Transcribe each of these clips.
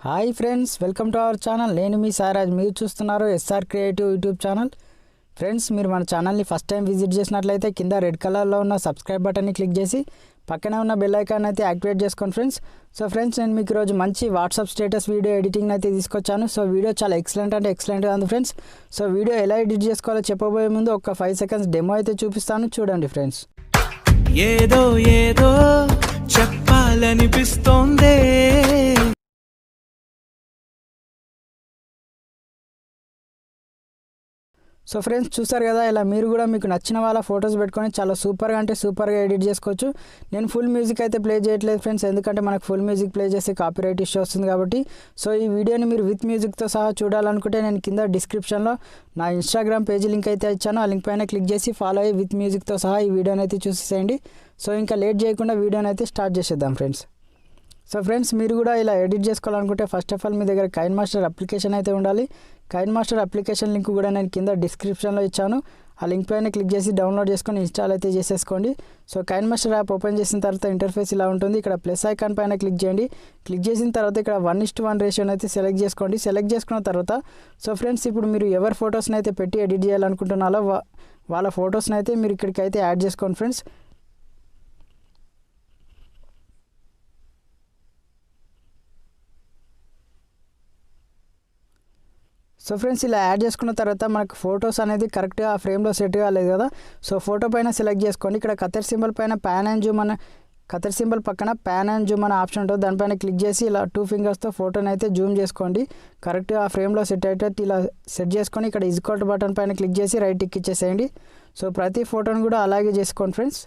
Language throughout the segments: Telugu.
Hi friends, welcome to our channel. నేను మీ సారాజ్. మీరు చూస్తున్నారు SR creative YouTube channel. Friends, మీరు మన ఛానల్ని ఫస్ట్ టైం విజిట్ చేసినట్లయితే కింద రెడ్ కలర్లో ఉన్న సబ్స్క్రైబ్ బటన్ని క్లిక్ చేసి పక్కనే ఉన్న బెల్ ఐకాన్ అయితే యాక్టివేట్ చేసుకోండి ఫ్రెండ్స్. ఫ్రెండ్స్, నేను మీకు ఈరోజు మంచి వాట్సాప్ స్టేటస్ వీడియో ఎడిటింగ్ అయితే తీసుకొచ్చాను. వీడియో చాలా ఎక్సలెంట్గా ఉంది ఫ్రెండ్స్. వీడియో ఎలా ఎడిట్ చేసుకోవాలో చెప్పబోయే ముందు ఒక 5 seconds డెమో అయితే చూపిస్తాను, చూడండి ఫ్రెండ్స్. ఏదో ఏదో చెప్పాలనిపిస్తోందే. ఫ్రెండ్స్, చూసారు కదా, ఇలా మీరు కూడా మీకు నచ్చిన వాళ్ళ ఫొటోస్ పెట్టుకొని చాలా సూపర్గా ఎడిట్ చేసుకోవచ్చు. నేను ఫుల్ మ్యూజిక్ అయితే ప్లే చేయట్లేదు ఫ్రెండ్స్, ఎందుకంటే మనకు ఫుల్ మ్యూజిక్ ప్లే చేస్తే కాపీరైట్ ఇష్యూ వస్తుంది కాబట్టి. ఈ వీడియోని మీరు విత్ మ్యూజిక్తో సహా చూడాలనుకుంటే నేను కింద డిస్క్రిప్షన్లో నా ఇన్స్టాగ్రామ్ పేజీ లింక్ అయితే ఇచ్చాను. ఆ లింక్ పైన క్లిక్ చేసి ఫాలో అయ్యి విత్ మ్యూజిక్తో సహా ఈ వీడియోని అయితే చూసేసేయండి. ఇంకా లేట్ చేయకుండా వీడియోని అయితే స్టార్ట్ చేసేద్దాం ఫ్రెండ్స్. ఫ్రెండ్స్, మీరు కూడా ఇలా ఎడిట్ చేసుకోవాలనుకుంటే ఫస్ట్ ఆఫ్ ఆల్ మీ దగ్గర కైన్మాస్టర్ అప్లికేషన్ అయితే ఉండాలి. కైన్మాస్టర్ అప్లికేషన్ లింక్ కూడా నేను కింద డిస్క్రిప్షన్లో ఇచ్చాను. ఆ లింక్ పైన క్లిక్ చేసి డౌన్లోడ్ చేసుకొని ఇన్స్టాల్ అయితే చేసేసుకోండి. కైన్మాస్టర్ యాప్ ఓపెన్ చేసిన తర్వాత ఇంటర్ఫేస్ ఇలా ఉంటుంది. ఇక్కడ ప్లస్ ఐకాన్ పైన క్లిక్ చేయండి. క్లిక్ చేసిన తర్వాత ఇక్కడ 1:1 రేషియోని అయితే సెలెక్ట్ చేసుకోండి. సెలెక్ట్ చేసుకున్న తర్వాత ఫ్రెండ్స్, ఇప్పుడు మీరు ఎవరి ఫొటోస్ని అయితే పెట్టి ఎడిట్ చేయాలనుకుంటున్నారో వాళ్ళ ఫొటోస్ని అయితే మీరు ఇక్కడికి అయితే యాడ్ చేసుకోండి ఫ్రెండ్స్. ఫ్రెండ్స్, ఇలా యాడ్ చేసుకున్న తర్వాత మనకు ఫొటోస్ అనేది కరెక్ట్గా ఆ ఫ్రేమ్లో సెట్ కాలేదు కదా. ఫోటో పైన సెలెక్ట్ చేసుకోండి. ఇక్కడ కత్తెర్ సింబల్ పైన కత్తెర్ సింబల్ పక్కన ప్యాన్ అండ్ జూమ్ అనే ఆప్షన్ ఉంటుంది. దానిపైన క్లిక్ చేసి ఇలా 2 fingersతో ఫోటోని అయితే జూమ్ చేసుకోండి. కరెక్ట్గా ఆ ఫ్రేమ్లో సెట్ అయ్యేటట్టు ఇలా సెట్ చేసుకొని ఇక్కడ ఈక్వల్ బటన్ పైన క్లిక్ చేసి రైట్ టిక్ ఇచ్చేసేయండి. ప్రతి ఫోటోని కూడా అలాగే చేసుకోండి ఫ్రెండ్స్.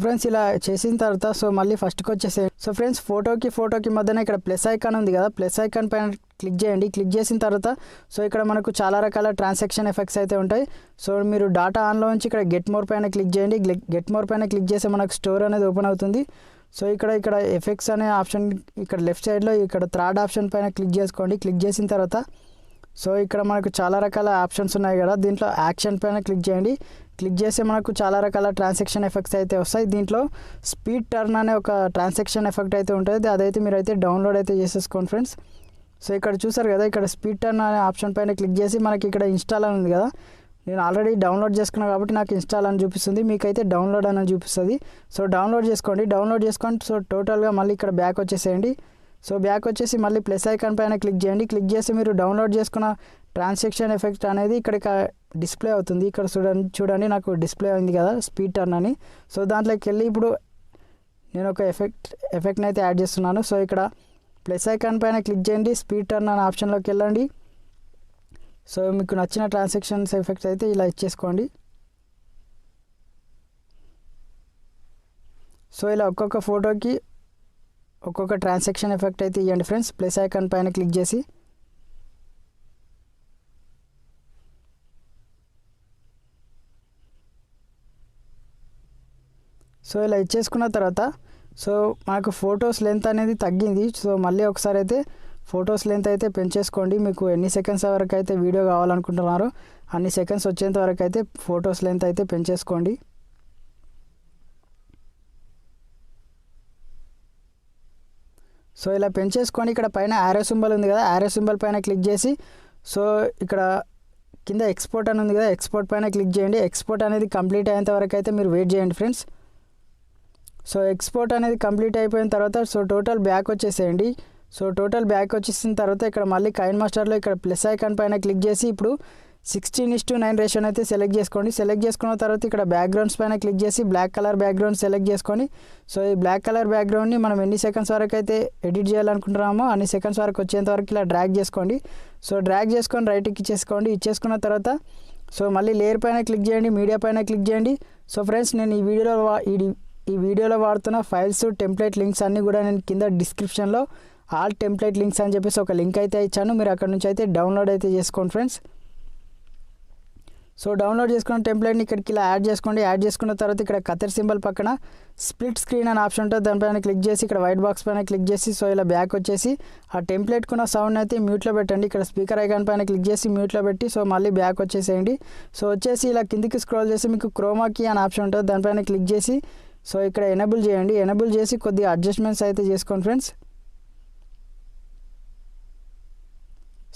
ఫ్రెండ్స్, ఇలా చేసిన తర్వాత మళ్ళీ ఫస్ట్కి వచ్చేసేయండి. ఫ్రెండ్స్, ఫోటోకి మధ్యన ఇక్కడ ప్లస్ ఐకాన్ ఉంది కదా, ప్లస్ ఐకాన్ పైన క్లిక్ చేయండి. క్లిక్ చేసిన తర్వాత ఇక్కడ మనకు చాలా రకాల ట్రాన్సాక్షన్ ఎఫెక్ట్స్ అయితే ఉంటాయి. మీరు డాటా ఆన్లో ఉంచి ఇక్కడ గెట్ మోర్ పైన క్లిక్ చేయండి. గెట్ మోర్ పైన క్లిక్ చేస్తే మనకు స్టోర్ అనేది ఓపెన్ అవుతుంది. ఇక్కడ ఎఫెక్ట్స్ అనే ఆప్షన్ ఇక్కడ లెఫ్ట్ సైడ్లో ఇక్కడ థర్డ్ ఆప్షన్ పైన క్లిక్ చేసుకోండి. క్లిక్ చేసిన తర్వాత ఇక్కడ మనకు చాలా రకాల ఆప్షన్స్ ఉన్నాయి కదా, దీంట్లో యాక్షన్ పైన క్లిక్ చేయండి. క్లిక్ చేస్తే మనకు చాలా రకాల ట్రాన్సాక్షన్ ఎఫెక్ట్స్ అయితే వస్తాయి. దీంట్లో స్పీడ్ టర్న్ అనే ఒక ట్రాన్సాక్షన్ ఎఫెక్ట్ అయితే ఉంటుంది. అదైతే మీరు అయితే డౌన్లోడ్ అయితే చేసేసుకోండి ఫ్రెండ్స్. ఇక్కడ చూసారు కదా, ఇక్కడ స్పీడ్ టర్న్ అనే ఆప్షన్ పైన క్లిక్ చేసి మనకి ఇక్కడ ఇన్స్టాల్ అని ఉంది కదా, నేను ఆల్రెడీ డౌన్లోడ్ చేసుకున్నాను కాబట్టి నాకు ఇన్స్టాల్ అని చూపిస్తుంది, మీకైతే డౌన్లోడ్ అని చూపిస్తుంది. డౌన్లోడ్ చేసుకోండి. టోటల్గా మళ్ళీ ఇక్కడ బ్యాక్ వచ్చేసేయండి. బ్యాక్ వచ్చేసి మళ్ళీ ప్లస్ ఐకాన్ పైన క్లిక్ చేయండి. క్లిక్ చేసి మీరు డౌన్లోడ్ చేసుకున్న ట్రాన్సాక్షన్ ఎఫెక్ట్ అనేది ఇక్కడ డిస్ప్లే అవుతుంది. ఇక్కడ చూడండి నాకు డిస్ప్లే అయింది కదా స్పీడ్ టర్న్ అని. దాంట్లోకి వెళ్ళి ఇప్పుడు నేను ఒక ఎఫెక్ట్ని అయితే యాడ్ చేస్తున్నాను. ఇక్కడ ప్లస్ ఐకాన్ పైన క్లిక్ చేయండి. స్పీడ్ టర్న్ అనే ఆప్షన్లోకి వెళ్ళండి. మీకు నచ్చిన ట్రాన్సాక్షన్స్ ఎఫెక్ట్స్ అయితే ఇలా ఇచ్చేసుకోండి. ఇలా ఒక్కొక్క ఫోటోకి ఒక్కొక్క ట్రాన్సాక్షన్ ఎఫెక్ట్ అయితే ఇవ్వండి ఫ్రెండ్స్, ప్లస్ ఐకాన్ పైన క్లిక్ చేసి. ఇలా ఇచ్చేసుకున్న తర్వాత మనకు ఫొటోస్ లెంత్ అనేది తగ్గింది. మళ్ళీ ఒకసారి అయితే ఫొటోస్ లెంత్ అయితే పెంచేసుకోండి. మీకు ఎన్ని సెకండ్స్ వరకు అయితే వీడియో కావాలనుకుంటున్నారో అన్ని సెకండ్స్ వచ్చేంత వరకు అయితే ఫొటోస్ లెంత్ అయితే పెంచేసుకోండి. ఇలా పెంచేసుకొని ఇక్కడ పైన యారో సింబల్ ఉంది కదా, యారో సింబల్ పైన క్లిక్ చేసి ఇక్కడ కింద ఎక్స్పోర్ట్ అని ఉంది కదా, ఎక్స్పోర్ట్ పైన క్లిక్ చేయండి. ఎక్స్పోర్ట్ అనేది కంప్లీట్ అయ్యేంత వరకు అయితే మీరు వెయిట్ చేయండి ఫ్రెండ్స్. ఎక్స్పోర్ట్ అనేది కంప్లీట్ అయిపోయిన తర్వాత టోటల్ బ్యాక్ వచ్చేసేయండి. టోటల్ బ్యాక్ వచ్చేసిన తర్వాత ఇక్కడ మళ్ళీ కైన్మాస్టర్లో ఇక్కడ ప్లస్ ఐకాన్ పైన క్లిక్ చేసి ఇప్పుడు 16:9 రేషియోని అయితే సెలెక్ట్ చేసుకోండి. సెలెక్ట్ చేసుకున్న తర్వాత ఇక్కడ బ్యాక్గ్రౌండ్స్ పైన క్లిక్ చేసి బ్లాక్ కలర్ బ్యాక్గ్రౌండ్ సెలెక్ట్ చేసుకొని ఈ బ్లాక్ కలర్ బ్యాక్గ్రౌండ్ని మనం ఎన్ని సెకండ్స్ వరకు అయితే ఎడిట్ చేయాలనుకుంటున్నామో అన్ని సెకండ్స్ వరకు వచ్చేంత వరకు ఇలా డ్రాగ్ చేసుకోండి. డ్రాగ్ చేసుకొని రైట్కి ఇచ్చేసుకున్న తర్వాత మళ్ళీ లేయర్ పైన క్లిక్ చేయండి, మీడియా పైన క్లిక్ చేయండి. ఫ్రెండ్స్, నేను ఈ వీడియోలో వాడుతున్న ఫైల్స్ టెంప్లెట్ లింక్స్ అన్నీ కూడా నేను కింద డిస్క్రిప్షన్లో ఆల్ టెంప్లెట్ లింక్స్ అని చెప్పేసి ఒక లింక్ అయితే ఇచ్చాను. మీరు అక్కడ నుంచి అయితే డౌన్లోడ్ అయితే చేసుకోండి ఫ్రెండ్స్. సో డౌన్లోడ్ చేసుకున్న టెంప్లెట్ని ఇక్కడికి ఇలా యాడ్ చేసుకోండి. యాడ్ చేసుకున్న తర్వాత ఇక్కడ కత్తెర సింబల్ పక్కన స్ప్లిట్ స్క్రీన్ అనే ఆప్షన్ ఉంటుంది, దానిపైన క్లిక్ చేసి ఇక్కడ వైట్ బాక్స్ పైన క్లిక్ చేసి సో ఇలా బ్యాక్ వచ్చేసి ఆ టెంప్లెట్కున్న సౌండ్ అయితే మ్యూట్లో పెట్టండి. ఇక్కడ స్పీకర్ ఐకాన్ పైన క్లిక్ చేసి మ్యూట్లో పెట్టి సో మళ్ళీ బ్యాక్ వచ్చేసేయండి. సో వచ్చేసి ఇలా కిందికి స్క్రోల్ చేసి మీకు క్రోమా కీ అనే ఆప్షన్ ఉంటుంది, దానిపైన క్లిక్ చేసి సో ఇక్కడ ఎనేబుల్ చేయండి. ఎనేబుల్ చేసి కొద్దిగా అడ్జస్ట్మెంట్స్ అయితే చేసుకోండి ఫ్రెండ్స్.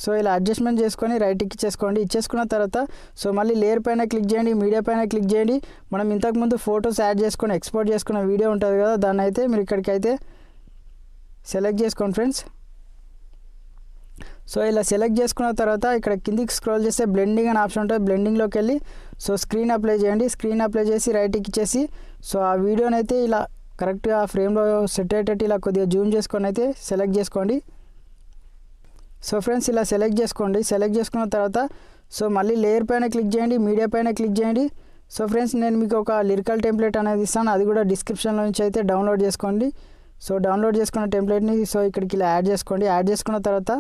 సో ఇలా అడ్జస్ట్మెంట్ చేసుకొని రైట్ ఇచ్చేసుకోండి. ఇచ్చేసుకున్న తర్వాత సో మళ్ళీ లేయర్ పైన క్లిక్ చేయండి, మీడియా పైన క్లిక్ చేయండి. మనం ఇంతకుముందు ఫొటోస్ యాడ్ చేసుకొని ఎక్స్పోర్ట్ చేసుకున్న వీడియో ఉంటుంది కదా, దాన్ని అయితే మీరు ఇక్కడికైతే సెలెక్ట్ చేసుకోండి ఫ్రెండ్స్. సో ఇలా సెలెక్ట్ చేసుకున్న తర్వాత ఇక్కడ కిందికి స్క్రోల్ చేస్తే బ్లెండింగ్ అనే ఆప్షన్ ఉంటుంది, బ్లెండింగ్లోకి వెళ్ళి సో స్క్రీన్ అప్లై చేయండి. స్క్రీన్ అప్లై చేసి రైట్ ఇచ్చేసి సో ఆ వీడియోని అయితే ఇలా కరెక్ట్గా ఫ్రేమ్లో సెట్ అయ్యేటట్టు ఇలా కొద్దిగా జూమ్ చేసుకొని అయితే సెలెక్ట్ చేసుకోండి. సో ఫ్రెండ్స్ ఇలా సెలెక్ట్ చేసుకోండి. సెలెక్ట్ చేసుకున్న తర్వాత సో మళ్ళీ లేయర్ పైన క్లిక్ చేయండి, మీడియా పైన క్లిక్ చేయండి. సో ఫ్రెండ్స్ నేను మీకు ఒక లిరికల్ టెంప్లెట్ అనేది ఇస్తాను, అది కూడా డిస్క్రిప్షన్లో నుంచి అయితే డౌన్లోడ్ చేసుకోండి. సో డౌన్లోడ్ చేసుకున్న టెంప్లెట్ని సో ఇక్కడికి ఇలా యాడ్ చేసుకోండి. యాడ్ చేసుకున్న తర్వాత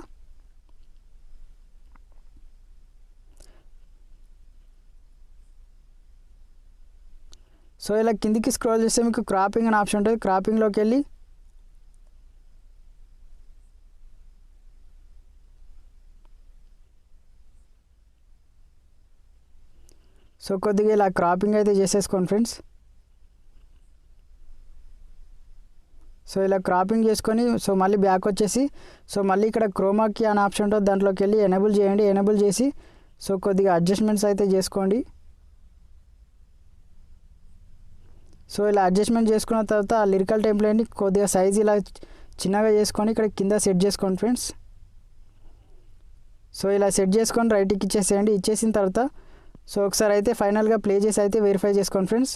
సో ఇలా కిందికి స్క్రోల్ చేస్తే మీకు క్రాపింగ్ అనే ఆప్షన్ ఉంటుంది, క్రాపింగ్లోకి వెళ్ళి సో కొద్దిగా ఇలా క్రాపింగ్ అయితే చేసేసుకోండి ఫ్రెండ్స్. సో ఇలా క్రాపింగ్ చేసుకొని సో మళ్ళీ బ్యాక్ వచ్చేసి సో మళ్ళీ ఇక్కడ క్రోమా కీ అనే ఆప్షన్ ఉంటుంది, దాంట్లోకి వెళ్ళి ఎనేబుల్ చేయండి. ఎనేబుల్ చేసి సో కొద్దిగా అడ్జస్ట్మెంట్స్ అయితే చేసుకోండి. సో ఇలా అడ్జస్ట్మెంట్ చేసుకున్న తర్వాత ఆ లిరికల్ టెంప్లెట్ని కొద్దిగా సైజ్ ఇలా చిన్నగా చేసుకొని ఇక్కడ కింద సెట్ చేసుకోండి ఫ్రెండ్స్. సో ఇలా సెట్ చేసుకొని రైట్కి ఇచ్చేసేయండి. ఇచ్చేసిన తర్వాత సో ఒకసారి అయితే ఫైనల్గా ప్లే చేసి అయితే వెరిఫై చేసుకోండి ఫ్రెండ్స్.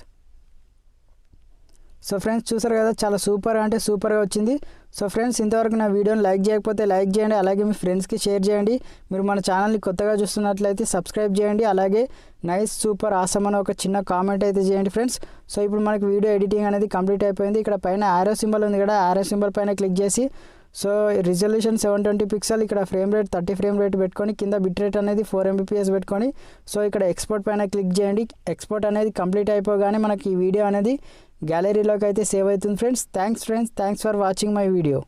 సో ఫ్రెండ్స్ చూసారు కదా, చాలా సూపర్ అంటే సూపర్గా వచ్చింది. సో ఫ్రెండ్స్ ఇంతవరకు నా వీడియోని లైక్ చేయకపోతే లైక్ చేయండి, అలాగే మీ ఫ్రెండ్స్కి షేర్ చేయండి. మీరు మన ఛానల్ని కొత్తగా చూస్తున్నట్లయితే సబ్స్క్రైబ్ చేయండి, అలాగే నైస్ సూపర్ ఆసమ్ అని ఒక చిన్న కామెంట్ అయితే చేయండి ఫ్రెండ్స్. సో ఇప్పుడు మనకి వీడియో ఎడిటింగ్ అనేది కంప్లీట్ అయిపోయింది. ఇక్కడ పైన ఆరో సింబల్ ఉంది కదా, ఆరో సింబల్ పైన క్లిక్ చేసి సో రిజల్యూషన్ 720 పిక్సెల్, ఇక్కడ ఫ్రేమ్ రేట్ 30 ఫ్రేమ్ రేట్ పెట్టుకొని కింద బిట్ రేట్ అనేది 4 MBPS పెట్టుకొని సో ఇక్కడ ఎక్స్పోర్ట్ పైన క్లిక్ చేయండి. ఎక్స్పోర్ట్ అనేది కంప్లీట్ అయిపోగానే మనకి ఈ వీడియో అనేది గ్యాలరీలోకి అయితే సేవ్ అవుతుంది friends. Thanks for watching my video.